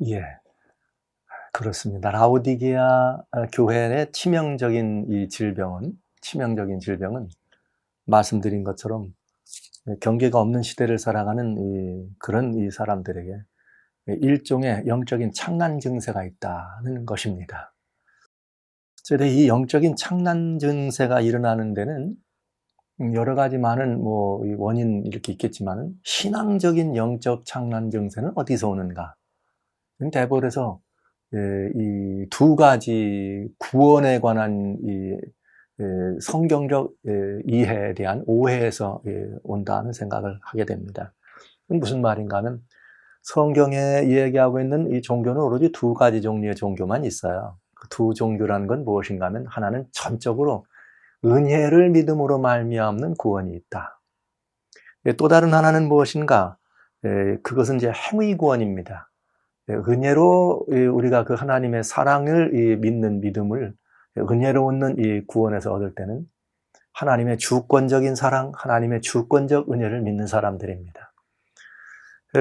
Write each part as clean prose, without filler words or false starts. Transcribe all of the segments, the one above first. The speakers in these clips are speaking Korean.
예, 그렇습니다. 라오디게아 교회의 치명적인 질병은 말씀드린 것처럼 경계가 없는 시대를 살아가는 그런 사람들에게 일종의 영적인 창난 증세가 있다는 것입니다. 이 영적인 창난 증세가 일어나는 데는 여러 가지 많은 원인 이렇게 있겠지만, 신앙적인 영적 창난 증세는 어디서 오는가? 대부분에서 이 두 가지 구원에 관한 성경적 이해에 대한 오해에서 온다는 생각을 하게 됩니다. 무슨 말인가 하면, 성경에 이야기하고 있는 이 종교는 오로지 두 가지 종류의 종교만 있어요. 그 두 종교라는 건 무엇인가 하면, 하나는 전적으로 은혜를 믿음으로 말미암는 구원이 있다. 또 다른 하나는 무엇인가? 그것은 이제 행위 구원입니다. 은혜로 우리가 그 하나님의 사랑을 믿는 믿음을, 은혜로 얻는 이 구원에서 얻을 때는 하나님의 주권적인 사랑, 하나님의 주권적 은혜를 믿는 사람들입니다.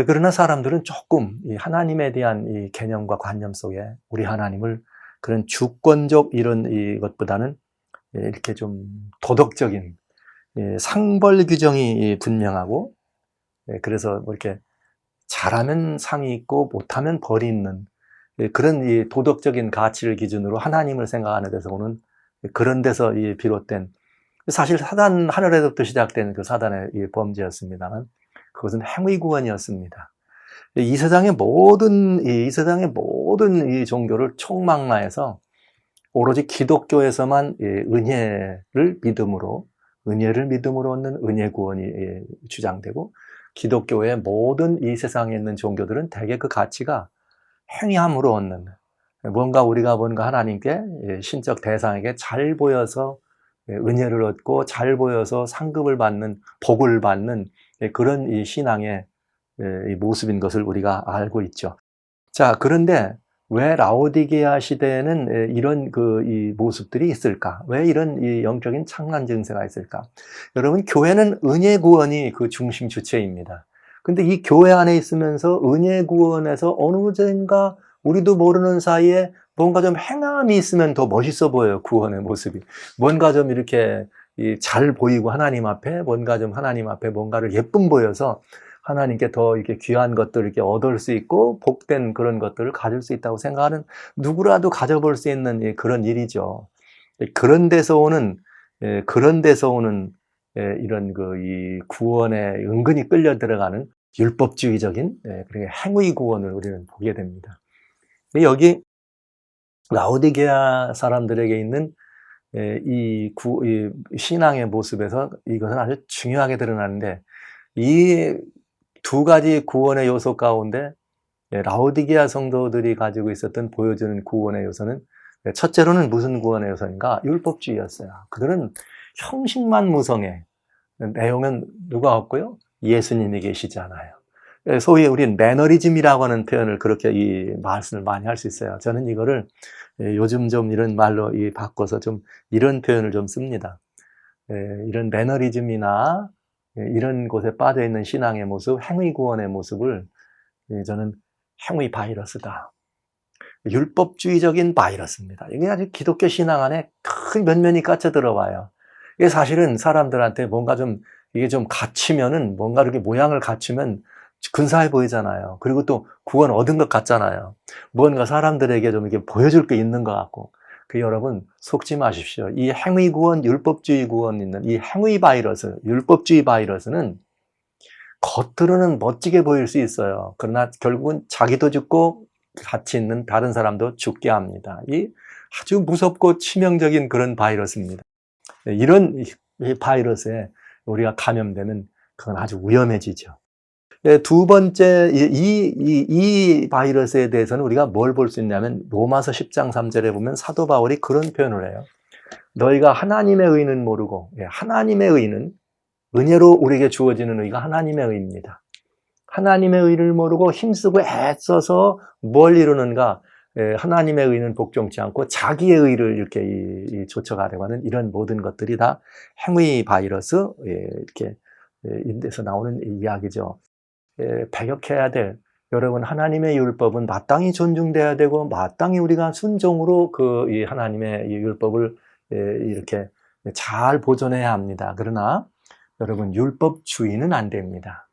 그러나 사람들은 조금 이 하나님에 대한 이 개념과 관념 속에 우리 하나님을 그런 주권적 이런 이것보다는 이렇게 좀 도덕적인 상벌 규정이 분명하고, 그래서 이렇게 잘하면 상이 있고 못하면 벌이 있는 그런 이 도덕적인 가치를 기준으로 하나님을 생각하는 데서 오는, 그런 데서 비롯된, 사실 사단, 하늘에서부터 시작된 그 사단의 범죄였습니다만, 그것은 행위 구원이었습니다. 이 세상의 모든 이 종교를 총망라해서 오로지 기독교에서만 은혜를 믿음으로 얻는 은혜 구원이 주장되고, 기독교의 모든 이 세상에 있는 종교들은 대개 그 가치가 행함으로 얻는, 뭔가 하나님께 신적 대상에게 잘 보여서 은혜를 얻고 잘 보여서 상급을 받는, 복을 받는 그런 이 신앙의 이 모습인 것을 우리가 알고 있죠. 자, 그런데 왜 라오디게아 시대에는 이런 이 모습들이 있을까? 왜 이런 이 영적인 창난 증세가 있을까? 여러분, 교회는 은혜 구원이 그 중심 주체입니다. 근데 이 교회 안에 있으면서 은혜 구원에서 어느 정도인가 우리도 모르는 사이에 뭔가 좀 행함이 있으면 더 멋있어 보여요, 구원의 모습이. 뭔가 좀 이렇게 잘 보이고, 하나님 앞에 뭔가를 예쁨 보여서 하나님께 더 이렇게 귀한 것들을 이렇게 얻을 수 있고, 복된 그런 것들을 가질 수 있다고 생각하는, 누구라도 가져볼 수 있는 그런 일이죠. 그런 데서 오는 이런 이 구원에 은근히 끌려 들어가는 율법주의적인 행위 구원을 우리는 보게 됩니다. 여기 라오디게아 사람들에게 있는 이 신앙의 모습에서 이것은 아주 중요하게 드러나는데, 이 두 가지 구원의 요소 가운데 라오디게아 성도들이 가지고 있었던, 보여주는 구원의 요소는, 첫째로는 무슨 구원의 요소인가? 율법주의였어요. 그들은 형식만 무성해. 내용은 누가 없고요? 예수님이 계시잖아요. 소위 우리는 매너리즘이라고 하는 표현을, 그렇게 이 말씀을 많이 할 수 있어요. 저는 이거를 요즘 좀 이런 말로 바꿔서 좀 이런 표현을 좀 씁니다. 이런 매너리즘이나 이런 곳에 빠져 있는 신앙의 모습, 행위 구원의 모습을 저는 행위 바이러스다. 율법주의적인 바이러스입니다. 이게 아주 기독교 신앙 안에 큰 면면이 까쳐 들어와요. 이게 사실은 사람들한테 이게 좀 갖추면은, 뭔가 이렇게 모양을 갖추면 근사해 보이잖아요. 그리고 또 구원 얻은 것 같잖아요. 뭔가 사람들에게 좀 이렇게 보여줄 게 있는 것 같고. 여러분, 속지 마십시오. 이 행위 구원, 율법주의 구원 있는 이 행위 바이러스, 율법주의 바이러스는 겉으로는 멋지게 보일 수 있어요. 그러나 결국은 자기도 죽고 같이 있는 다른 사람도 죽게 합니다. 이 아주 무섭고 치명적인 그런 바이러스입니다. 이런 이 바이러스에 우리가 감염되면 그건 아주 위험해지죠. 두 번째, 이 바이러스에 대해서는 우리가 뭘 볼 수 있냐면, 로마서 10장 3절에 보면 사도 바울이 그런 표현을 해요. 너희가 하나님의 의는 모르고, 하나님의 의는, 은혜로 우리에게 주어지는 의가 하나님의 의입니다. 하나님의 의를 모르고 힘쓰고 애써서 뭘 이루는가? 하나님의 의는 복종치 않고 자기의 의를 이렇게 좇아가려고 하는 이런 모든 것들이 다 행위 바이러스, 이렇게 인데서 나오는 이야기죠. 배격해야 될, 여러분, 하나님의 율법은 마땅히 존중돼야 되고 마땅히 우리가 순종으로 이 하나님의 이 율법을 이렇게 잘 보존해야 합니다. 그러나 여러분, 율법주의는 안 됩니다.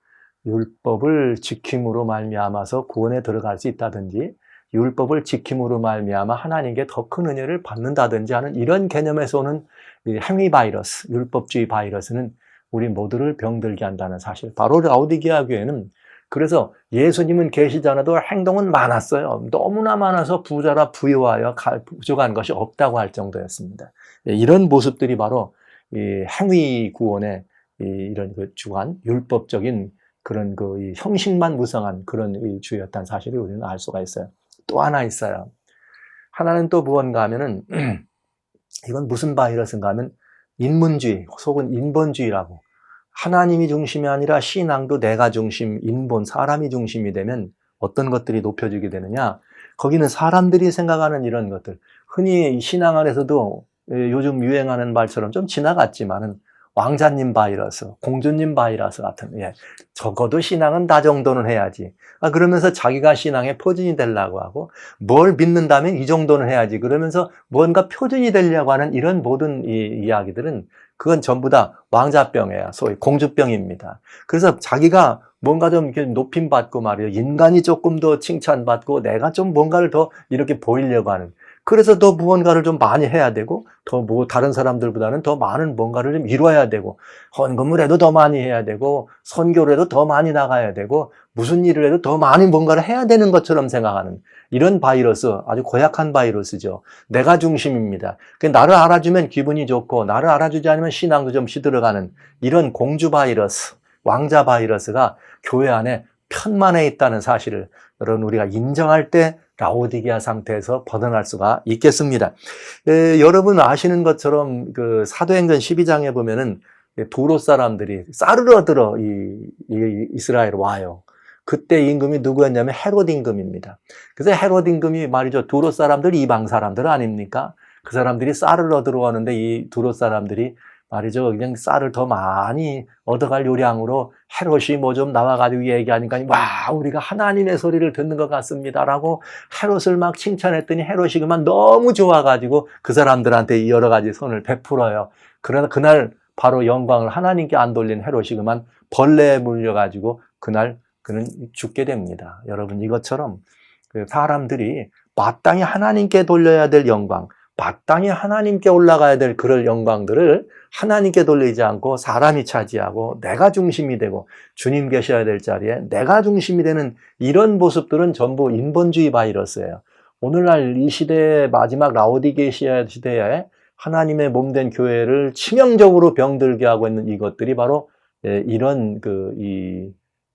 율법을 지킴으로 말미암아서 구원에 들어갈 수 있다든지 율법을 지킴으로 말미암아 하나님께 더 큰 은혜를 받는다든지 하는 이런 개념에서 오는 이 행위 바이러스, 율법주의 바이러스는 우리 모두를 병들게 한다는 사실. 바로 라오디게아 교회는 그래서 예수님은 계시지 않아도 행동은 많았어요. 너무나 많아서 부자라 부유하여 부족한 것이 없다고 할 정도였습니다. 이런 모습들이 바로 이 행위 구원의 이런 그 주관, 율법적인 그런 이 형식만 무성한 그런 주였다는 사실을 우리는 알 수가 있어요. 또 하나 있어요. 하나는 또 무언가 하면은 이건 무슨 바이러스인가 하면 인문주의, 혹은 인본주의라고. 하나님이 중심이 아니라 신앙도 내가 중심, 인본, 사람이 중심이 되면 어떤 것들이 높여지게 되느냐? 거기는 사람들이 생각하는 이런 것들, 흔히 신앙 안에서도 요즘 유행하는 말처럼 좀 지나갔지만은 왕자님 바이러스, 공주님 바이러스 같은, 적어도 신앙은 나 정도는 해야지. 그러면서 자기가 신앙의 표준이 되려고 하고, 뭘 믿는다면 이 정도는 해야지. 그러면서 뭔가 표준이 되려고 하는 이런 모든 이야기들은 그건 전부 다 왕자병이에요. 소위 공주병입니다. 그래서 자기가 뭔가 좀 이렇게 높임받고 말이에요. 인간이 조금 더 칭찬받고 내가 좀 뭔가를 더 이렇게 보이려고 하는. 그래서 더 무언가를 좀 많이 해야 되고, 더 다른 사람들보다는 더 많은 뭔가를 좀 이루어야 되고, 헌금을 해도 더 많이 해야 되고, 선교를 해도 더 많이 나가야 되고, 무슨 일을 해도 더 많이 뭔가를 해야 되는 것처럼 생각하는 이런 바이러스, 아주 고약한 바이러스죠. 내가 중심입니다. 나를 알아주면 기분이 좋고, 나를 알아주지 않으면 신앙도 좀 시들어가는 이런 공주 바이러스, 왕자 바이러스가 교회 안에 편만에 있다는 사실을 여러분 우리가 인정할 때 라오디게아 상태에서 벗어날 수가 있겠습니다. 여러분 아시는 것처럼 그 사도행전 12장에 보면은 도로 사람들이 싸르러 들어 이스라엘 와요. 그때 임금이 누구였냐면 헤롯 임금입니다. 그래서 헤롯 임금이 말이죠. 도로 사람들 이방 사람들 아닙니까? 그 사람들이 싸르러 들어오는데 이 도로 사람들이 말이죠. 그냥 쌀을 더 많이 얻어갈 요량으로 헤롯이 뭐 좀 나와가지고 얘기하니까 와 우리가 하나님의 소리를 듣는 것 같습니다라고 헤롯을 막 칭찬했더니 헤롯이 그만 너무 좋아가지고 그 사람들한테 여러 가지 선을 베풀어요. 그러나 그날 바로 영광을 하나님께 안 돌린 헤롯이 그만 벌레에 물려가지고 그날 그는 죽게 됩니다. 여러분 이것처럼 사람들이 마땅히 하나님께 돌려야 될 영광, 마땅히 하나님께 올라가야 될 그럴 영광들을 하나님께 돌리지 않고 사람이 차지하고 내가 중심이 되고 주님 계셔야 될 자리에 내가 중심이 되는 이런 모습들은 전부 인본주의 바이러스예요. 오늘날 이 시대의 마지막 라오디게아 시대에 하나님의 몸된 교회를 치명적으로 병들게 하고 있는 이것들이 바로 이런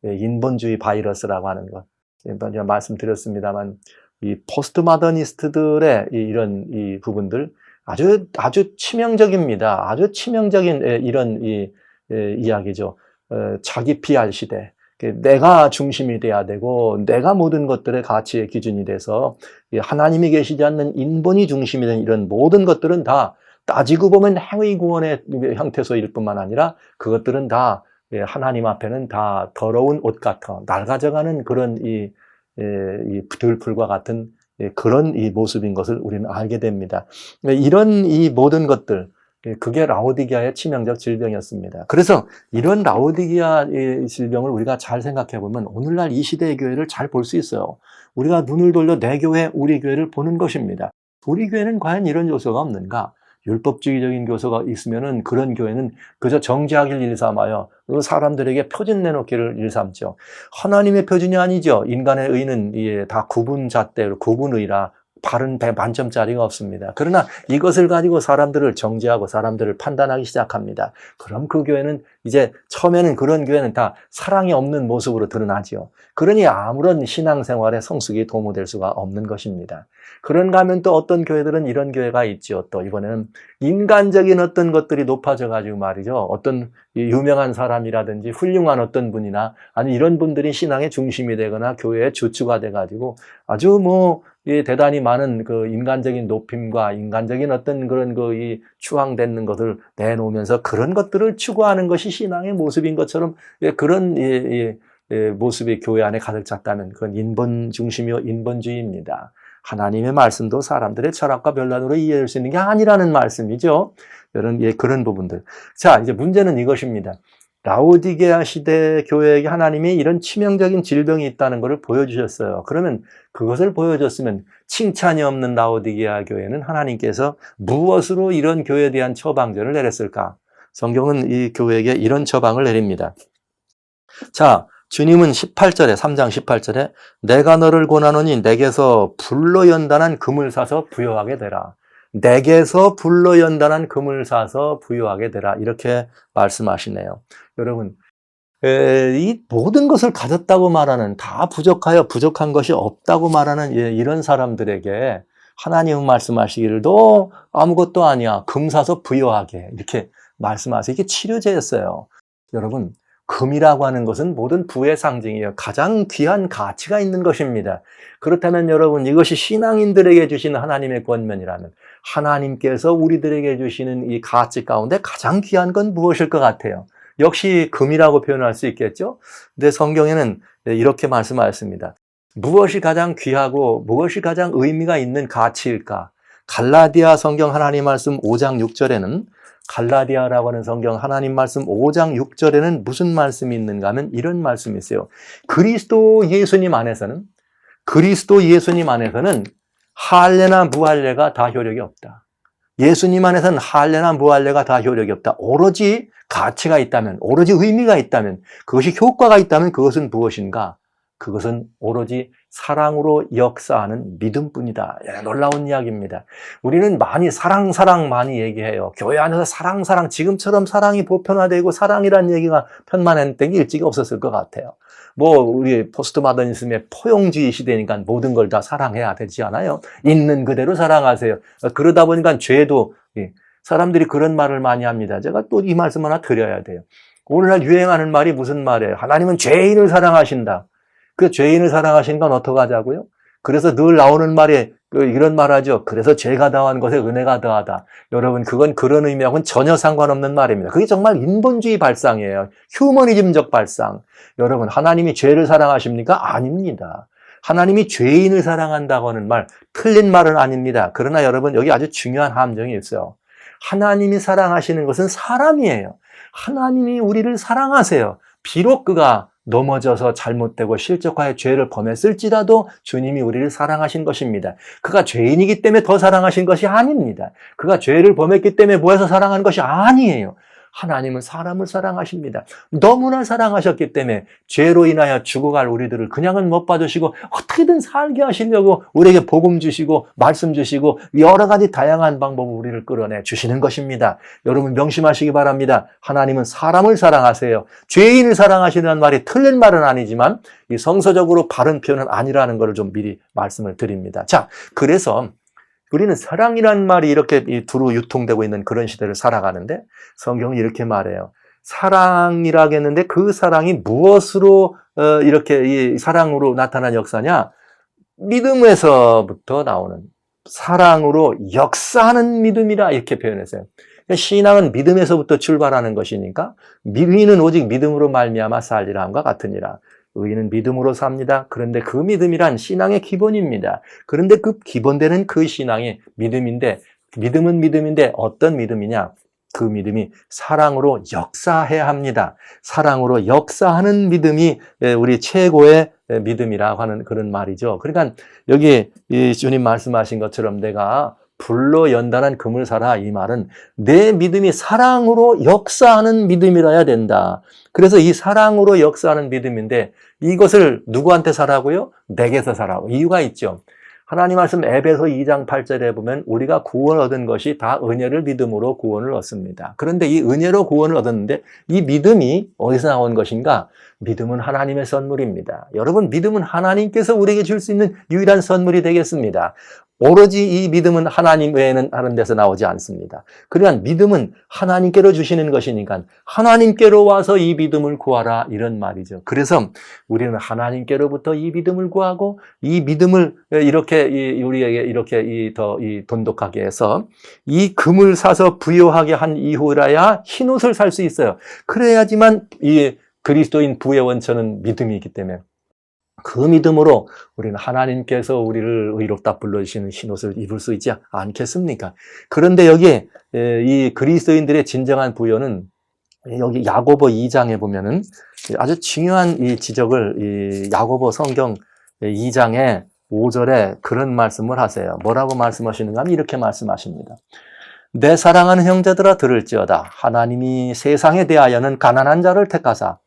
인본주의 바이러스라고 하는 것. 제가 말씀드렸습니다만 이 포스트 모더니스트들의 이런 부분들 아주 치명적입니다. 아주 치명적인 이런 이야기죠. 자기 PR 시대. 내가 중심이 돼야 되고 내가 모든 것들의 가치의 기준이 돼서 하나님이 계시지 않는 인본이 중심이 된 이런 모든 것들은 다 따지고 보면 행위 구원의 형태소일 뿐만 아니라 그것들은 다 하나님 앞에는 다 더러운 옷 같아 낡아져가는 그런 이 들풀과 같은 그런 이 모습인 것을 우리는 알게 됩니다. 이런 이 모든 것들, 그게 라오디게아의 치명적 질병이었습니다. 그래서 이런 라오디게아 질병을 우리가 잘 생각해 보면 오늘날 이 시대의 교회를 잘 볼 수 있어요. 우리가 눈을 돌려 내 교회, 우리 교회를 보는 것입니다. 우리 교회는 과연 이런 요소가 없는가? 율법주의적인 요소가 있으면은 그런 교회는 그저 정죄하길 일삼아요. 사람들에게 표준 내놓기를 일삼죠. 하나님의 표준이 아니죠. 인간의 의는 다 구분잣대로 구분의라 바른 배 만점짜리가 없습니다. 그러나 이것을 가지고 사람들을 정죄하고 사람들을 판단하기 시작합니다. 그럼 그 교회는 이제 처음에는 그런 교회는 다 사랑이 없는 모습으로 드러나지요. 그러니 아무런 신앙생활에 성숙이 도모될 수가 없는 것입니다. 그런가 하면 또 어떤 교회들은 이런 교회가 있죠. 또 이번에는 인간적인 어떤 것들이 높아져 가지고 말이죠. 어떤 유명한 사람이라든지 훌륭한 어떤 분이나 아니 이런 분들이 신앙의 중심이 되거나 교회의 주축가 돼 가지고 아주 대단히 많은 그 인간적인 높임과 인간적인 어떤 그런 이 추앙되는 것을 내놓으면서 그런 것들을 추구하는 것이 신앙의 모습인 것처럼 그런 모습이 교회 안에 가득 찼다면 그건 인본 중심이요 인본주의입니다. 하나님의 말씀도 사람들의 철학과 별난으로 이해할 수 있는 게 아니라는 말씀이죠. 그런 부분들. 자, 이제 문제는 이것입니다. 라오디게아 시대 교회에게 하나님이 이런 치명적인 질병이 있다는 것을 보여주셨어요. 그러면 그것을 보여줬으면 칭찬이 없는 라오디게아 교회는 하나님께서 무엇으로 이런 교회에 대한 처방전을 내렸을까? 성경은 이 교회에게 이런 처방을 내립니다. 자, 주님은 18절에 3장 18절에 내가 너를 권하노니 내게서 불로 연단한 금을 사서 부여하게 되라. 내게서 불로 연단한 금을 사서 부여하게 되라. 이렇게 말씀하시네요. 여러분, 이 모든 것을 가졌다고 말하는, 다 부족하여 부족한 것이 없다고 말하는 이런 사람들에게 하나님은 말씀하시기를 너 아무것도 아니야. 금 사서 부여하게. 이렇게 말씀하세요. 이게 치료제였어요. 여러분, 금이라고 하는 것은 모든 부의 상징이에요. 가장 귀한 가치가 있는 것입니다. 그렇다면 여러분, 이것이 신앙인들에게 주시는 하나님의 권면이라면 하나님께서 우리들에게 주시는 이 가치 가운데 가장 귀한 건 무엇일 것 같아요? 역시 금이라고 표현할 수 있겠죠? 근데 성경에는 이렇게 말씀하였습니다. 무엇이 가장 귀하고 무엇이 가장 의미가 있는 가치일까? 갈라디아 성경 하나님 말씀 5장 6절에는 갈라디아라고 하는 성경 하나님 말씀 5장 6절에는 무슨 말씀이 있는가 하면 이런 말씀이 있어요. 그리스도 예수님 안에서는 할례나 무할례가 다 효력이 없다. 예수님 안에서는 할례나 무할례가 다 효력이 없다. 오로지 가치가 있다면, 오로지 의미가 있다면, 그것이 효과가 있다면 그것은 무엇인가? 그것은 오로지 사랑으로 역사하는 믿음뿐이다. 놀라운 이야기입니다. 우리는 많이 사랑 많이 얘기해요. 교회 안에서 사랑 지금처럼 사랑이 보편화되고 사랑이라는 얘기가 편만했던 게 일찍이 없었을 것 같아요. 우리 포스트 마더니즘의 포용주의 시대니까 모든 걸 다 사랑해야 되지 않아요? 있는 그대로 사랑하세요. 그러다 보니까 죄도, 사람들이 그런 말을 많이 합니다. 제가 또 이 말씀 하나 드려야 돼요. 오늘날 유행하는 말이 무슨 말이에요? 하나님은 죄인을 사랑하신다. 그 죄인을 사랑하신 건 어떡하자고요? 그래서 늘 나오는 말이 이런 말 하죠. 그래서 죄가 더한 것에 은혜가 더하다. 여러분, 그건 그런 의미하고는 전혀 상관없는 말입니다. 그게 정말 인본주의 발상이에요. 휴머니즘적 발상. 여러분, 하나님이 죄를 사랑하십니까? 아닙니다. 하나님이 죄인을 사랑한다고 하는 말, 틀린 말은 아닙니다. 그러나 여러분, 여기 아주 중요한 함정이 있어요. 하나님이 사랑하시는 것은 사람이에요. 하나님이 우리를 사랑하세요. 비록 그가 넘어져서 잘못되고 실족하여 죄를 범했을지라도 주님이 우리를 사랑하신 것입니다. 그가 죄인이기 때문에 더 사랑하신 것이 아닙니다. 그가 죄를 범했기 때문에 뭐해서 사랑하는 것이 아니에요. 하나님은 사람을 사랑하십니다. 너무나 사랑하셨기 때문에 죄로 인하여 죽어갈 우리들을 그냥은 못 봐주시고 어떻게든 살게 하시려고 우리에게 복음 주시고 말씀 주시고 여러 가지 다양한 방법으로 우리를 끌어내 주시는 것입니다. 여러분 명심하시기 바랍니다. 하나님은 사람을 사랑하세요. 죄인을 사랑하시는 말이 틀린 말은 아니지만 이 성서적으로 바른 표현은 아니라는 것을 좀 미리 말씀을 드립니다. 자, 그래서 우리는 사랑이라는 말이 이렇게 두루 유통되고 있는 그런 시대를 살아가는데 성경은 이렇게 말해요. 사랑이라겠는데 그 사랑이 무엇으로 이렇게 이 사랑으로 나타난 역사냐? 믿음에서부터 나오는 사랑으로 역사하는 믿음이라 이렇게 표현했어요. 신앙은 믿음에서부터 출발하는 것이니까 의인은 오직 믿음으로 말미암아 살리라 함과 같으니라. 의인은 믿음으로 삽니다. 그런데 그 믿음이란 신앙의 기본입니다. 그런데 그 기본되는 그 신앙이 믿음인데 믿음은 믿음인데 어떤 믿음이냐? 그 믿음이 사랑으로 역사해야 합니다. 사랑으로 역사하는 믿음이 우리 최고의 믿음이라고 하는 그런 말이죠. 그러니까 여기 이 주님 말씀하신 것처럼 내가 불로 연단한 금을 사라 이 말은 내 믿음이 사랑으로 역사하는 믿음이라야 된다. 그래서 이 사랑으로 역사하는 믿음인데 이것을 누구한테 사라고요? 내게서 사라고. 이유가 있죠. 하나님 말씀 에베소 2장 8절에 보면 우리가 구원 얻은 것이 다 은혜를 믿음으로 구원을 얻습니다. 그런데 이 은혜로 구원을 얻었는데 이 믿음이 어디서 나온 것인가? 믿음은 하나님의 선물입니다. 여러분, 믿음은 하나님께서 우리에게 줄 수 있는 유일한 선물이 되겠습니다. 오로지 이 믿음은 하나님 외에는 다른 데서 나오지 않습니다. 그러니까 믿음은 하나님께로 주시는 것이니까 하나님께로 와서 이 믿음을 구하라 이런 말이죠. 그래서 우리는 하나님께로부터 이 믿음을 구하고 이 믿음을 이렇게 우리에게 이렇게 더 돈독하게 해서 이 금을 사서 부여하게 한 이후라야 흰 옷을 살 수 있어요. 그래야지만 이 그리스도인 부의 원천은 믿음이 있기 때문에 그 믿음으로 우리는 하나님께서 우리를 의롭다 불러주시는 흰옷을 입을 수 있지 않겠습니까? 그런데 여기에 이 그리스도인들의 진정한 부여는 여기 야고보 2장에 보면은 아주 중요한 이 지적을 이 야고보 성경 2장의 5절에 그런 말씀을 하세요. 뭐라고 말씀하시는가 하면 이렇게 말씀하십니다. 내 사랑하는 형제들아 들을지어다. 하나님이 세상에 대하여는 가난한 자를 택하사,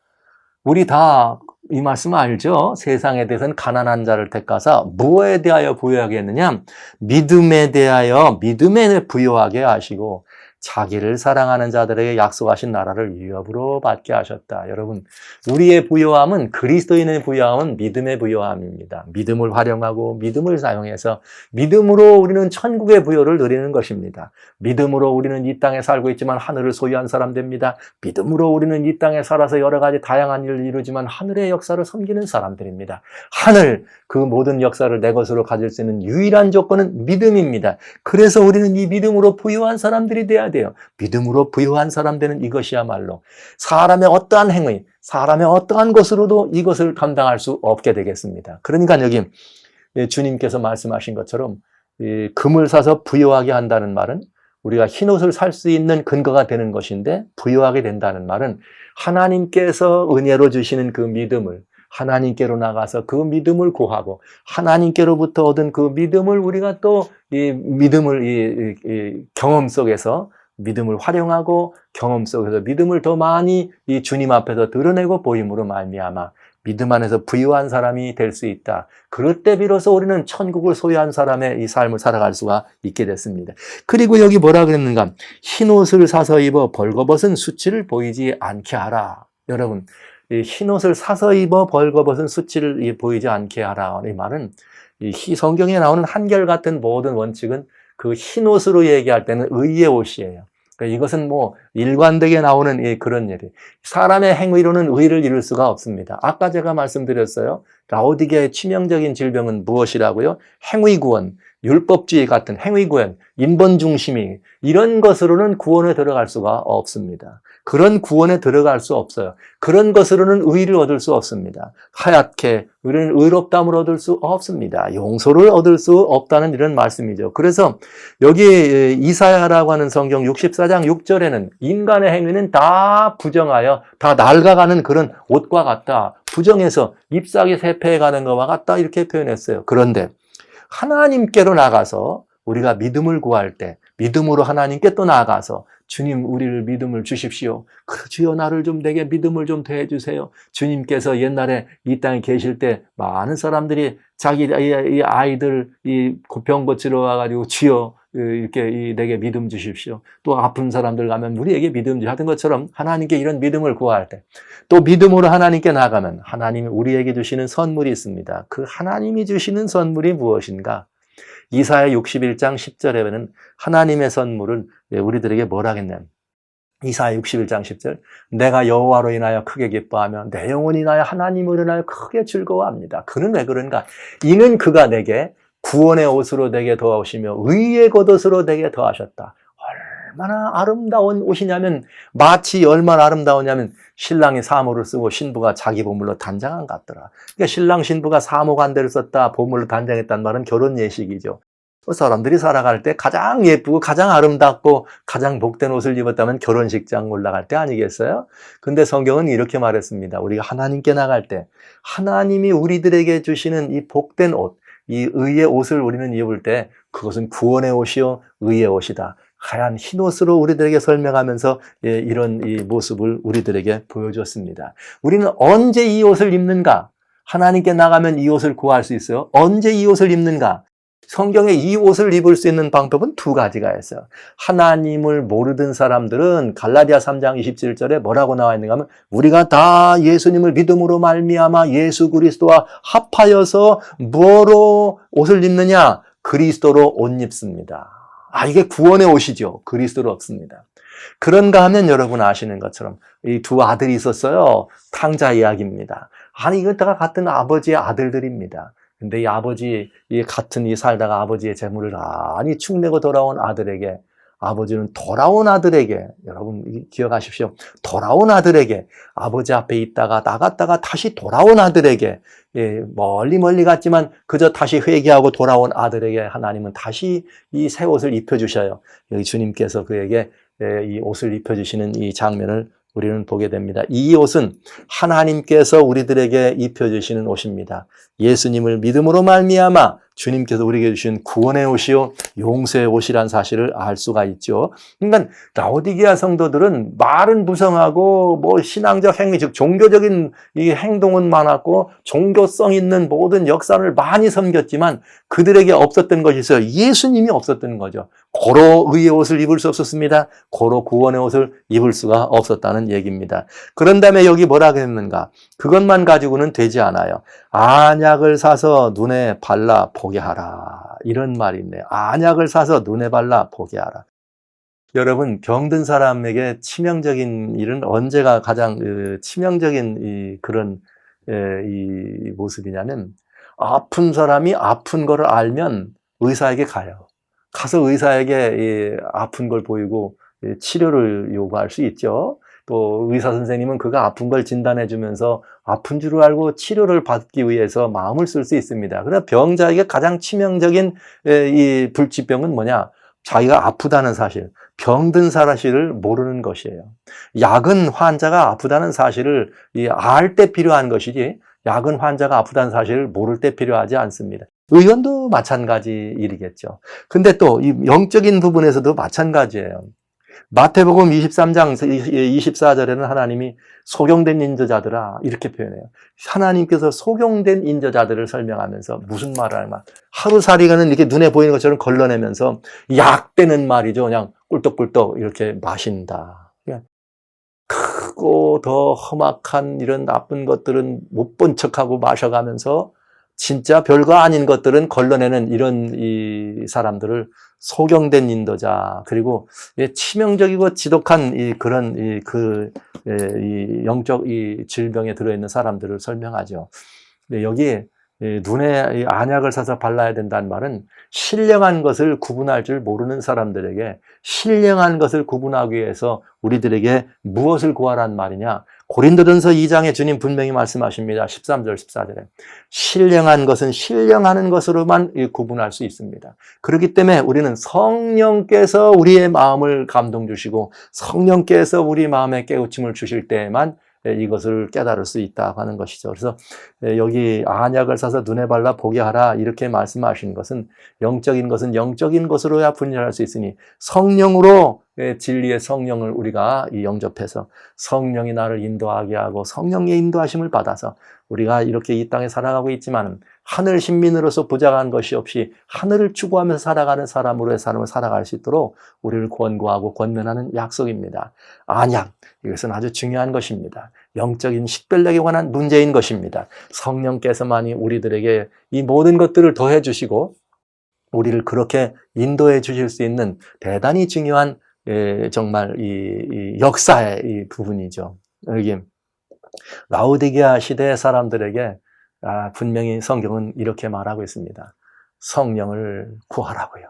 우리 다 이 말씀 알죠? 세상에 대해서는 가난한 자를 택하사 무엇에 대하여 부여하게 했느냐? 믿음에 대하여 믿음에 부여하게 하시고 자기를 사랑하는 자들에게 약속하신 나라를 위협으로 받게 하셨다. 여러분, 우리의 부요함은, 그리스도인의 부요함은 믿음의 부요함입니다. 믿음을 활용하고 믿음을 사용해서 믿음으로 우리는 천국의 부요를 누리는 것입니다. 믿음으로 우리는 이 땅에 살고 있지만 하늘을 소유한 사람 됩니다. 믿음으로 우리는 이 땅에 살아서 여러 가지 다양한 일을 이루지만 하늘의 역사를 섬기는 사람들입니다. 하늘, 그 모든 역사를 내 것으로 가질 수 있는 유일한 조건은 믿음입니다. 그래서 우리는 이 믿음으로 부유한 사람들이 돼야 돼요. 믿음으로 부유한 사람 되는 이것이야말로 사람의 어떠한 행위, 사람의 어떠한 것으로도 이것을 감당할 수 없게 되겠습니다. 그러니까 여기 주님께서 말씀하신 것처럼 금을 사서 부유하게 한다는 말은 우리가 흰옷을 살 수 있는 근거가 되는 것인데, 부유하게 된다는 말은 하나님께서 은혜로 주시는 그 믿음을 하나님께로 나가서 그 믿음을 구하고 하나님께로부터 얻은 그 믿음을 우리가 또 이 믿음을 이 경험 속에서 믿음을 활용하고 경험 속에서 믿음을 더 많이 이 주님 앞에서 드러내고 보임으로 말미암아 믿음 안에서 부유한 사람이 될 수 있다. 그럴 때 비로소 우리는 천국을 소유한 사람의 이 삶을 살아갈 수가 있게 됐습니다. 그리고 여기 뭐라 그랬는가? 흰옷을 사서 입어 벌거벗은 수치를 보이지 않게 하라. 여러분, 이 흰옷을 사서 입어 벌거벗은 수치를 보이지 않게 하라. 이 말은 이 성경에 나오는 한결같은 모든 원칙은 그 흰옷으로 얘기할 때는 의의 옷이에요. 그러니까 이것은 뭐 일관되게 나오는 그런 일이, 사람의 행위로는 의를 이룰 수가 없습니다. 아까 제가 말씀드렸어요. 라오디게의 치명적인 질병은 무엇이라고요? 행위구원, 율법주의 같은 행위구원, 인본중심이, 이런 것으로는 구원에 들어갈 수가 없습니다. 그런 구원에 들어갈 수 없어요. 그런 것으로는 의를 얻을 수 없습니다. 하얗게 우리는 의롭다함을 얻을 수 없습니다. 용서를 얻을 수 없다는 이런 말씀이죠. 그래서 여기 이사야라고 하는 성경 64장 6절에는 인간의 행위는 다 부정하여 다 낡아가는 그런 옷과 같다. 부정해서 잎사귀 쇠폐해가는 것과 같다. 이렇게 표현했어요. 그런데 하나님께로 나가서 우리가 믿음을 구할 때 믿음으로 하나님께 또 나아가서 주님, 우리를 믿음을 주십시오. 주여, 나를 좀 내게 믿음을 좀 더해 주세요. 주님께서 옛날에 이 땅에 계실 때 많은 사람들이 자기 아이들 병 고치러 와가지고 주여 이렇게 내게 믿음 주십시오. 또 아픈 사람들 가면 우리에게 믿음 주십시오 하던 것처럼 하나님께 이런 믿음을 구할 때, 또 믿음으로 하나님께 나가면 하나님이 우리에게 주시는 선물이 있습니다. 그 하나님이 주시는 선물이 무엇인가? 이사야 61장 10절에는 하나님의 선물은 우리들에게 뭐라 하겠냐면, 이사야 61장 10절, 내가 여호와로 인하여 크게 기뻐하며 내 영혼이 인하여 하나님으로 인하여 크게 즐거워합니다. 그는 왜 그런가? 이는 그가 내게 구원의 옷으로 내게 더하시며 의의 겉옷으로 내게 더하셨다. 얼마나 아름다운 옷이냐면, 마치 얼마나 아름다우냐면 신랑이 사모를 쓰고 신부가 자기 보물로 단장한 것 같더라. 그러니까 신랑 신부가 사모간대를 썼다, 보물로 단장했다는 말은 결혼 예식이죠. 사람들이 살아갈 때 가장 예쁘고 가장 아름답고 가장 복된 옷을 입었다면 결혼식장 올라갈 때 아니겠어요? 근데 성경은 이렇게 말했습니다. 우리가 하나님께 나갈 때 하나님이 우리들에게 주시는 이 복된 옷, 이 의의 옷을 우리는 입을 때 그것은 구원의 옷이요 의의 옷이다. 하얀 흰옷으로 우리들에게 설명하면서 이런 이 모습을 우리들에게 보여줬습니다. 우리는 언제 이 옷을 입는가? 하나님께 나가면 이 옷을 구할 수 있어요. 언제 이 옷을 입는가? 성경에 이 옷을 입을 수 있는 방법은 두 가지가 있어요. 하나님을 모르던 사람들은 갈라디아 3장 27절에 뭐라고 나와 있는가 하면, 우리가 다 예수님을 믿음으로 말미암아 예수 그리스도와 합하여서 뭐로 옷을 입느냐? 그리스도로 옷 입습니다. 이게 구원의 옷이죠. 그리스도로 없습니다. 그런가 하면 여러분 아시는 것처럼 이 두 아들이 있었어요. 탕자 이야기입니다. 이거 다 같은 아버지의 아들들입니다. 근데 이 아버지, 이 같은 이 살다가 아버지의 재물을 많이 축내고 돌아온 아들에게 아버지는 돌아온 아들에게, 여러분 기억하십시오. 돌아온 아들에게, 아버지 앞에 있다가 나갔다가 다시 돌아온 아들에게, 멀리 갔지만 그저 다시 회개하고 돌아온 아들에게 하나님은 다시 이 새 옷을 입혀주셔요. 여기 주님께서 그에게 이 옷을 입혀주시는 이 장면을 우리는 보게 됩니다. 이 옷은 하나님께서 우리들에게 입혀주시는 옷입니다. 예수님을 믿음으로 말미암아 주님께서 우리에게 주신 구원의 옷이요 용서의 옷이란 사실을 알 수가 있죠. 그러니까 라오디게아 성도들은 말은 무성하고 신앙적 행위, 즉 종교적인 이 행동은 많았고 종교성 있는 모든 역사를 많이 섬겼지만 그들에게 없었던 것이 있어요. 예수님이 없었던 거죠. 고로 의의 옷을 입을 수 없었습니다. 고로 구원의 옷을 입을 수가 없었다는 얘기입니다. 그런 다음에 여기 뭐라 그랬는가? 그것만 가지고는 되지 않아요. 안약을 사서 눈에 발라 보게 하라. 이런 말이 있네요. 안약을 사서 눈에 발라 보게 하라. 여러분, 병든 사람에게 치명적인 일은 언제가 가장 치명적인 그런 모습이냐면, 아픈 사람이 아픈 걸 알면 의사에게 가요. 가서 의사에게 아픈 걸 보이고 치료를 요구할 수 있죠. 또 의사 선생님은 그가 아픈 걸 진단해 주면서 아픈 줄 알고 치료를 받기 위해서 마음을 쓸 수 있습니다. 그러나 병자에게 가장 치명적인 이 불치병은 뭐냐? 자기가 아프다는 사실, 병든 사실을 모르는 것이에요. 약은 환자가 아프다는 사실을 알 때 필요한 것이지, 약은 환자가 아프다는 사실을 모를 때 필요하지 않습니다. 의원도 마찬가지 일이겠죠. 근데 또 이 영적인 부분에서도 마찬가지예요. 마태복음 23장 24절에는 하나님이 소경된 인저자들아 이렇게 표현해요. 하나님께서 소경된 인저자들을 설명하면서 무슨 말을 하냐, 하루살이가는 이렇게 눈에 보이는 것처럼 걸러내면서 약되는 말이죠. 그냥 꿀떡꿀떡 이렇게 마신다. 그냥 크고 더 험악한 이런 나쁜 것들은 못 본 척하고 마셔가면서 진짜 별거 아닌 것들은 걸러내는 이런 이 사람들을 소경된 인도자, 그리고 치명적이고 지독한 그런 영적 질병에 들어있는 사람들을 설명하죠. 여기 눈에 안약을 사서 발라야 된다는 말은 신령한 것을 구분할 줄 모르는 사람들에게 신령한 것을 구분하기 위해서 우리들에게 무엇을 구하란 말이냐? 고린도전서 2장에 주님 분명히 말씀하십니다. 13절 14절에 신령한 것은 신령하는 것으로만 구분할 수 있습니다. 그렇기 때문에 우리는 성령께서 우리의 마음을 감동 주시고 성령께서 우리 마음에 깨우침을 주실 때에만 이것을 깨달을 수 있다고 하는 것이죠. 그래서 여기 안약을 사서 눈에 발라 보게 하라 이렇게 말씀하신 것은 영적인 것은 영적인 것으로야 분별할 수 있으니 성령으로 진리의 성령을 우리가 영접해서 성령이 나를 인도하게 하고 성령의 인도하심을 받아서 우리가 이렇게 이 땅에 살아가고 있지만 하늘 신민으로서 부자간 것이 없이 하늘을 추구하면서 살아가는 사람으로의 삶을 살아갈 수 있도록 우리를 권고하고 권면하는 약속입니다. 안약, 이것은 아주 중요한 것입니다. 영적인 식별력에 관한 문제인 것입니다. 성령께서만이 우리들에게 이 모든 것들을 더해 주시고 우리를 그렇게 인도해 주실 수 있는 대단히 중요한 정말 이 역사의 이 부분이죠. 여기 라오디게아 시대의 사람들에게 분명히 성경은 이렇게 말하고 있습니다. 성령을 구하라고요.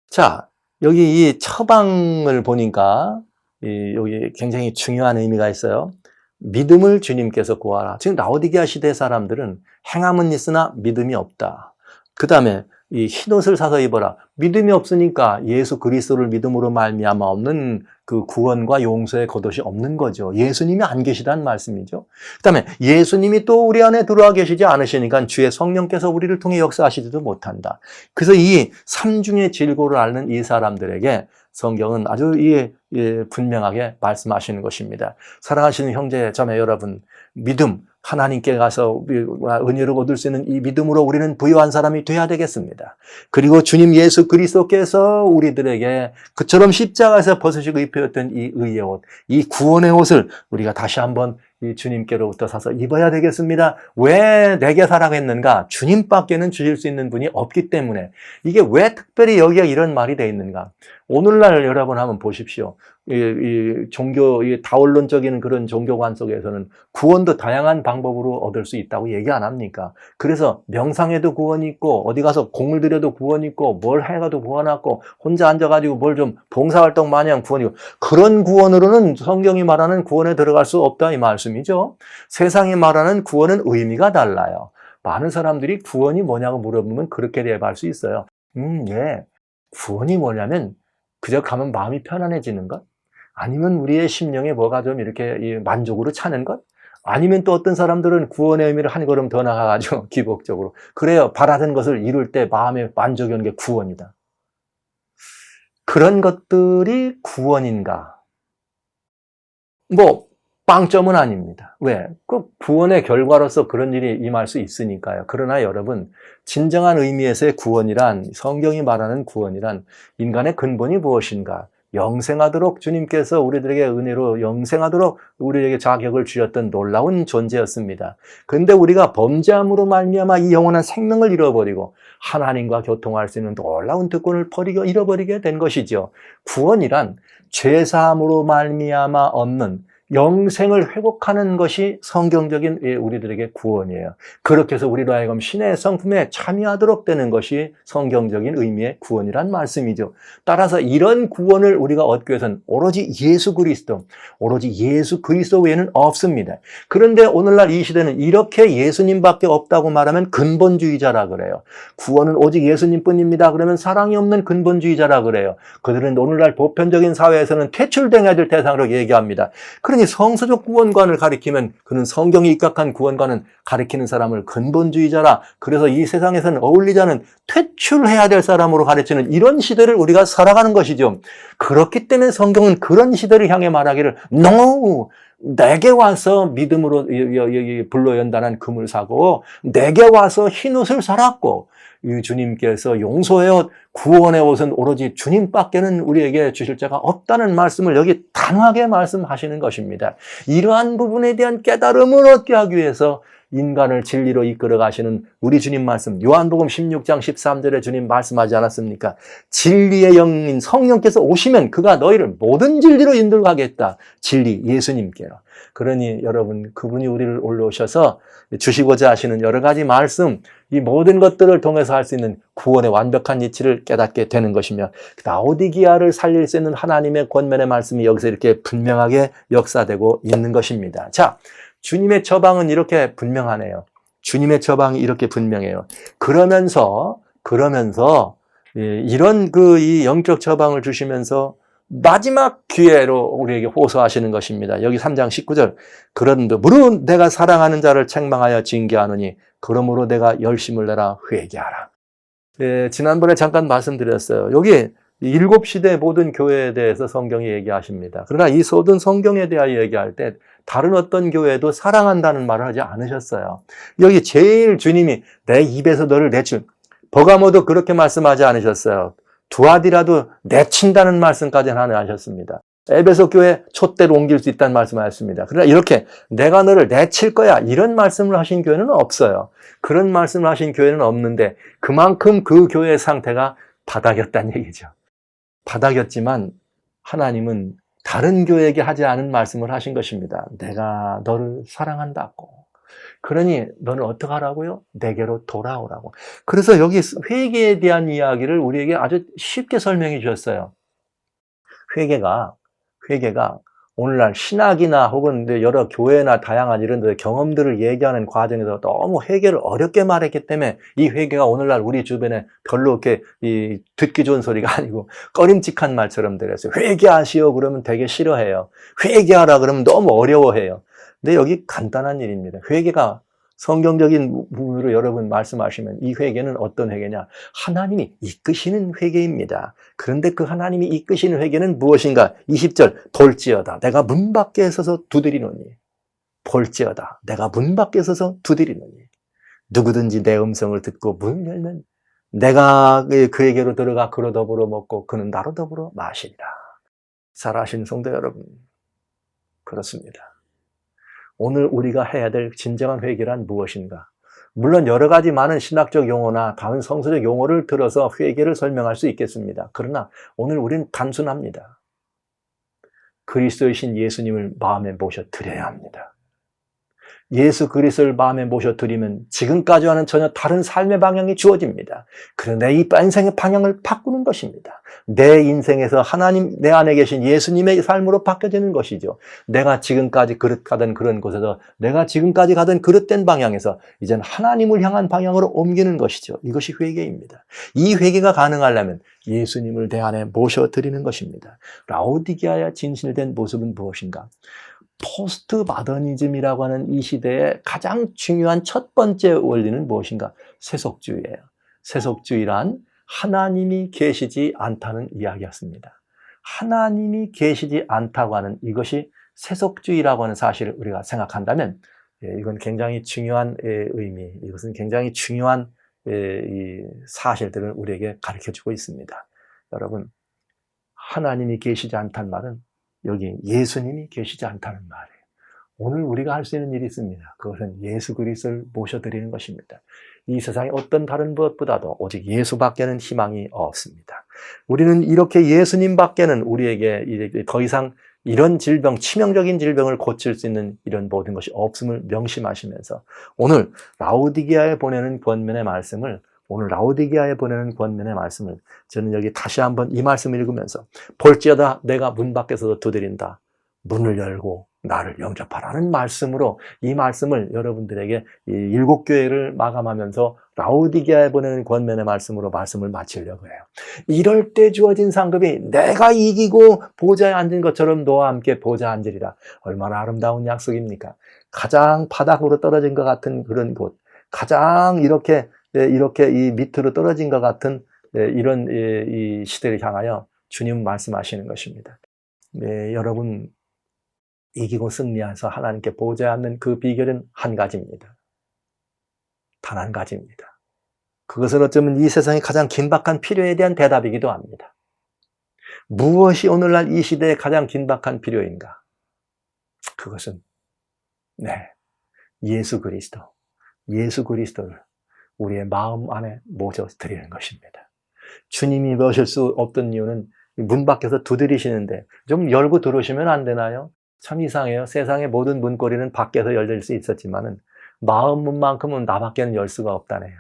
자, 여기 이 처방을 보니까 여기 굉장히 중요한 의미가 있어요. 믿음을 주님께서 구하라. 지금 라오디게아 시대 사람들은 행함은 있으나 믿음이 없다. 그 다음에 이 흰옷을 사서 입어라. 믿음이 없으니까 예수 그리스도를 믿음으로 말미암아 없는 그 구원과 용서의 겉옷이 없는 거죠. 예수님이 안 계시다는 말씀이죠. 그 다음에 예수님이 또 우리 안에 들어와 계시지 않으시니까 주의 성령께서 우리를 통해 역사하시지도 못한다. 그래서 이 삼중의 질고를 앓는 이 사람들에게 성경은 아주 분명하게 말씀하시는 것입니다. 사랑하시는 형제 자매 여러분, 믿음, 하나님께 가서 은혜를 얻을 수 있는 이 믿음으로 우리는 부유한 사람이 돼야 되겠습니다. 그리고 주님 예수 그리스도께서 우리들에게 그처럼 십자가에서 벗으시고 입혀졌던 이 의의 옷, 이 구원의 옷을 우리가 다시 한번 이 주님께로부터 사서 입어야 되겠습니다. 왜 내게 살아겠는가? 주님밖에는 주실 수 있는 분이 없기 때문에. 이게 왜 특별히 여기에 이런 말이 되어 있는가? 오늘날 여러분 한번 보십시오. 이 종교, 이 다원론적인 그런 종교관 속에서는 구원도 다양한 방법으로 얻을 수 있다고 얘기 안 합니까? 그래서 명상해도 구원이 있고, 어디 가서 공을 들여도 구원이 있고, 뭘 해가도 구원 있고, 혼자 앉아가지고 뭘 좀 봉사활동 마냥 구원이 있고, 그런 구원으로는 성경이 말하는 구원에 들어갈 수 없다 이 말씀이죠. 세상이 말하는 구원은 의미가 달라요. 많은 사람들이 구원이 뭐냐고 물어보면 그렇게 대답할 수 있어요. 예. 구원이 뭐냐면 그저 가면 마음이 편안해지는 것? 아니면 우리의 심령에 뭐가 좀 이렇게 만족으로 차는 것? 아니면 또 어떤 사람들은 구원의 의미를 한 걸음 더 나가가지고 기복적으로 그래요. 바라던 것을 이룰 때 마음에 만족이 오는 게 구원이다. 그런 것들이 구원인가? 뭐 빵점은 아닙니다. 왜? 그 구원의 결과로서 그런 일이 임할 수 있으니까요. 그러나 여러분, 진정한 의미에서의 구원이란, 성경이 말하는 구원이란 인간의 근본이 무엇인가? 영생하도록 주님께서 우리들에게 은혜로 영생하도록 우리에게 자격을 주셨던 놀라운 존재였습니다. 그런데 우리가 범죄함으로 말미암아 이 영원한 생명을 잃어버리고 하나님과 교통할 수 있는 놀라운 특권을 잃어버리게 된 것이죠. 구원이란 죄사함으로 말미암아 얻는 영생을 회복하는 것이 성경적인 우리들에게 구원이에요. 그렇게 해서 우리로 하여금 신의 성품에 참여하도록 되는 것이 성경적인 의미의 구원이란 말씀이죠. 따라서 이런 구원을 우리가 얻기 위해서는 오로지 예수 그리스도 외에는 없습니다. 그런데 오늘날 이 시대는 이렇게 예수님밖에 없다고 말하면 근본주의자라 그래요. 구원은 오직 예수님뿐입니다. 그러면 사랑이 없는 근본주의자라 그래요. 그들은 오늘날 보편적인 사회에서는 퇴출당해야 될 대상으로 얘기합니다. 그러니 성서적 구원관을 가리키면 그는 성경이 입각한 구원관은 가리키는 사람을 근본주의자라, 그래서 이 세상에서는 어울리지 않은 퇴출해야 될 사람으로 가르치는 이런 시대를 우리가 살아가는 것이죠. 그렇기 때문에 성경은 그런 시대를 향해 말하기를 No! 내게 와서 믿음으로 불로 연단한 금을 사고 내게 와서 흰옷을 살았고 주님께서 용서해요 구원의 옷은 오로지 주님밖에는 우리에게 주실 자가 없다는 말씀을 여기 단호하게 말씀하시는 것입니다. 이러한 부분에 대한 깨달음을 얻게 하기 위해서 인간을 진리로 이끌어 가시는 우리 주님 말씀, 요한복음 16장 13절에 주님 말씀하지 않았습니까? 진리의 영인 성령께서 오시면 그가 너희를 모든 진리로 인도하겠다. 진리 예수님께로. 그러니 여러분, 그분이 우리를 올려오셔서 주시고자 하시는 여러 가지 말씀, 이 모든 것들을 통해서 할 수 있는 구원의 완벽한 이치를 깨닫게 되는 것이며, 라오디기아를 살릴 수 있는 하나님의 권면의 말씀이 여기서 이렇게 분명하게 역사되고 있는 것입니다. 자, 주님의 처방은 이렇게 분명하네요. 주님의 처방이 이렇게 분명해요. 그러면서 이런 이 영적 처방을 주시면서 마지막 기회로 우리에게 호소하시는 것입니다. 여기 3장 19절. 그런데 무릇 내가 사랑하는 자를 책망하여 징계하노니 그러므로 내가 열심을 내라 회개하라. 지난번에 잠깐 말씀드렸어요. 여기 7시대 모든 교회에 대해서 성경이 얘기하십니다. 그러나 이 모든 성경에 대하여 얘기할 때 다른 어떤 교회도 사랑한다는 말을 하지 않으셨어요. 여기 제일 주님이 내 입에서 너를 내칠, 버가모도 그렇게 말씀하지 않으셨어요. 두아디라도 내친다는 말씀까지는 하나 하셨습니다. 에베소 교회 촛대로 옮길 수 있다는 말씀하셨습니다. 그러나 이렇게 내가 너를 내칠 거야 이런 말씀을 하신 교회는 없어요. 그런 말씀을 하신 교회는 없는데 그만큼 그 교회의 상태가 바닥이었다는 얘기죠. 바닥이었지만 하나님은 다른 교회에게 하지 않은 말씀을 하신 것입니다. 내가 너를 사랑한다고. 그러니 너는 어떻게 하라고요? 내게로 돌아오라고. 그래서 여기 회개에 대한 이야기를 우리에게 아주 쉽게 설명해 주셨어요. 회개가 오늘날 신학이나 혹은 여러 교회나 다양한 이런 데 경험들을 얘기하는 과정에서 너무 회개를 어렵게 말했기 때문에 이 회개가 오늘날 우리 주변에 별로 이렇게 듣기 좋은 소리가 아니고 꺼림칙한 말처럼 들렸어요. 회개하시오 그러면 되게 싫어해요. 회개하라 그러면 너무 어려워해요. 근데 여기 간단한 일입니다. 회개가 성경적인 부분으로 여러분 말씀하시면 이 회개는 어떤 회개냐? 하나님이 이끄시는 회개입니다. 그런데 그 하나님이 이끄시는 회개는 무엇인가? 20절 볼지어다 내가 문 밖에 서서 두드리노니 볼지어다 내가 문 밖에 서서 두드리노니 누구든지 내 음성을 듣고 문을 열면 내가 그에게로 들어가 그로 더불어 먹고 그는 나로 더불어 마시리라. 살아계신 성도 여러분, 그렇습니다. 오늘 우리가 해야 될 진정한 회개란 무엇인가? 물론 여러 가지 많은 신학적 용어나 다른 성서적 용어를 들어서 회개를 설명할 수 있겠습니다. 그러나 오늘 우리는 단순합니다. 그리스도이신 예수님을 마음에 모셔드려야 합니다. 예수 그리스도를 마음에 모셔드리면 지금까지와는 전혀 다른 삶의 방향이 주어집니다. 그래서 내 이 인생의 방향을 바꾸는 것입니다. 내 인생에서 하나님, 내 안에 계신 예수님의 삶으로 바뀌어지는 것이죠. 내가 지금까지 가던 그런 곳에서, 내가 지금까지 가던 그릇된 방향에서 이제는 하나님을 향한 방향으로 옮기는 것이죠. 이것이 회개입니다. 이 회개가 가능하려면 예수님을 내 안에 모셔드리는 것입니다. 라오디게아에 진실된 모습은 무엇인가? 포스트 마더니즘이라고 하는 이 시대의 가장 중요한 첫 번째 원리는 무엇인가? 세속주의예요. 세속주의란 하나님이 계시지 않다는 이야기였습니다. 하나님이 계시지 않다고 하는 이것이 세속주의라고 하는 사실을 우리가 생각한다면 이건 굉장히 중요한 의미, 이것은 굉장히 중요한 이 사실들을 우리에게 가르쳐주고 있습니다. 여러분, 하나님이 계시지 않다는 말은 여기 예수님이 계시지 않다는 말이에요. 오늘 우리가 할 수 있는 일이 있습니다. 그것은 예수 그리스도를 모셔드리는 것입니다. 이 세상의 어떤 다른 무엇보다도 오직 예수밖에는 희망이 없습니다. 우리는 이렇게 예수님밖에는 우리에게 더 이상 이런 질병, 치명적인 질병을 고칠 수 있는 이런 모든 것이 없음을 명심하시면서 오늘 라오디게아에 보내는 권면의 말씀을 저는 여기 다시 한번 이 말씀을 읽으면서 볼지어다 내가 문 밖에서도 두드린다. 문을 열고 나를 영접하라는 말씀으로 이 말씀을 여러분들에게 이 7교회를 마감하면서 라오디게아에 보내는 권면의 말씀으로 말씀을 마치려고 해요. 이럴 때 주어진 상급이 내가 이기고 보좌에 앉은 것처럼 너와 함께 보좌에 앉으리라. 얼마나 아름다운 약속입니까? 가장 바닥으로 떨어진 것 같은 그런 곳, 가장 이렇게 이 밑으로 떨어진 것 같은 이런 이 시대를 향하여 주님 말씀하시는 것입니다. 여러분 이기고 승리해서 하나님께 보좌에 앉는 그 비결은 한 가지입니다. 단 한 가지입니다. 그것은 어쩌면 이 세상의 가장 긴박한 필요에 대한 대답이기도 합니다. 무엇이 오늘날 이 시대의 가장 긴박한 필요인가? 그것은 예수 그리스도를 우리의 마음 안에 모셔드리는 것입니다. 주님이 모실 수 없던 이유는 문 밖에서 두드리시는데 좀 열고 들어오시면 안 되나요? 참 이상해요. 세상의 모든 문고리는 밖에서 열릴 수 있었지만은 마음 문만큼은 나밖에는 열 수가 없다네요.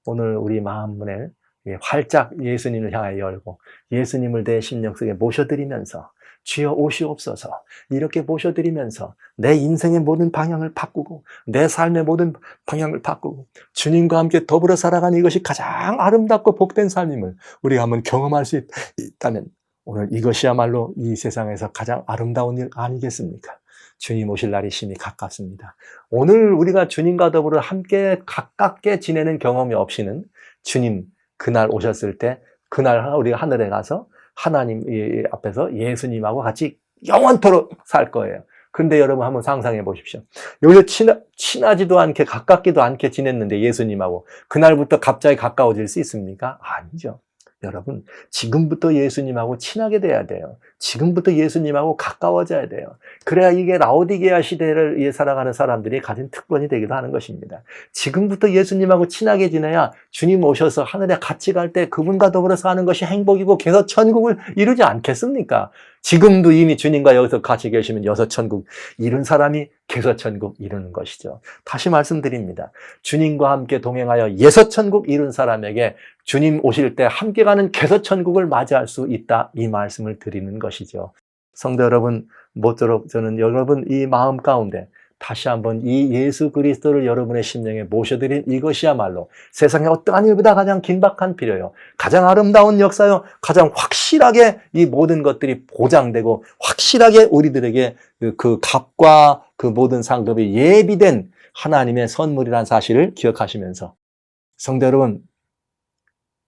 오늘 우리 마음 문을 활짝 예수님을 향해 열고 예수님을 내 심령 속에 모셔드리면서 주여 오시옵소서 이렇게 모셔드리면서 내 인생의 모든 방향을 바꾸고 내 삶의 모든 방향을 바꾸고 주님과 함께 더불어 살아가는 이것이 가장 아름답고 복된 삶임을 우리가 한번 경험할 수 있다면 오늘 이것이야말로 이 세상에서 가장 아름다운 일 아니겠습니까? 주님 오실 날이 심히 가깝습니다. 오늘 우리가 주님과 더불어 함께 가깝게 지내는 경험이 없이는 주님 그날 오셨을 때 그날 우리가 하늘에 가서 하나님 앞에서 예수님하고 같이 영원토록 살 거예요. 그런데 여러분 한번 상상해 보십시오. 여기서 친하지도 않게 가깝기도 않게 지냈는데 예수님하고 그날부터 갑자기 가까워질 수 있습니까? 아니죠. 여러분 지금부터 예수님하고 친하게 돼야 돼요. 지금부터 예수님하고 가까워져야 돼요. 그래야 이게 라오디게아 시대를 살아가는 사람들이 가진 특권이 되기도 하는 것입니다. 지금부터 예수님하고 친하게 지내야 주님 오셔서 하늘에 같이 갈 때 그분과 더불어 사는 것이 행복이고 계속 천국을 이루지 않겠습니까? 지금도 이미 주님과 여기서 같이 계시면 여섯 천국 이룬 사람이 계속 천국 이루는 것이죠. 다시 말씀드립니다. 주님과 함께 동행하여 예서 천국 이룬 사람에게 주님 오실 때 함께 가는 계서 천국을 맞이할 수 있다 이 말씀을 드리는 것이죠. 성도 여러분, 모쪼록 저는 여러분 이 마음 가운데 다시 한번 이 예수 그리스도를 여러분의 심령에 모셔드린 이것이야말로 세상의 어떠한 일보다 가장 긴박한 필요요. 가장 아름다운 역사요. 가장 확실하게 이 모든 것들이 보장되고 확실하게 우리들에게 그 값과 그 모든 상급이 예비된 하나님의 선물이라는 사실을 기억하시면서 성도 여러분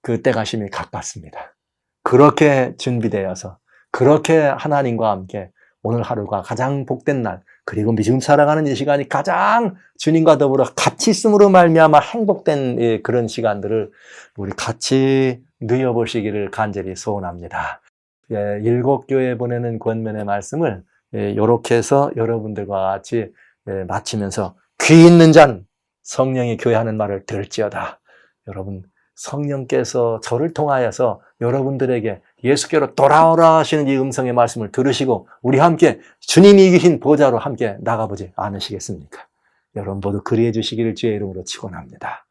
그 때가 심히 가깝습니다. 그렇게 준비되어서 그렇게 하나님과 함께 오늘 하루가 가장 복된 날 그리고 지금 살아가는 이 시간이 가장 주님과 더불어 같이 있음으로 말미암아 행복된 그런 시간들을 우리 같이 누려보시기를 간절히 소원합니다. 7교회에 보내는 권면의 말씀을 이렇게 해서 여러분들과 같이 마치면서 귀 있는 자는 성령이 교회하는 말을 들을지어다. 여러분 성령께서 저를 통하여서 여러분들에게 예수께로 돌아오라 하시는 이 음성의 말씀을 들으시고 우리 함께 주님이 이기신 보좌로 함께 나가보지 않으시겠습니까? 여러분 모두 그리해 주시기를 주의 이름으로 축원합니다.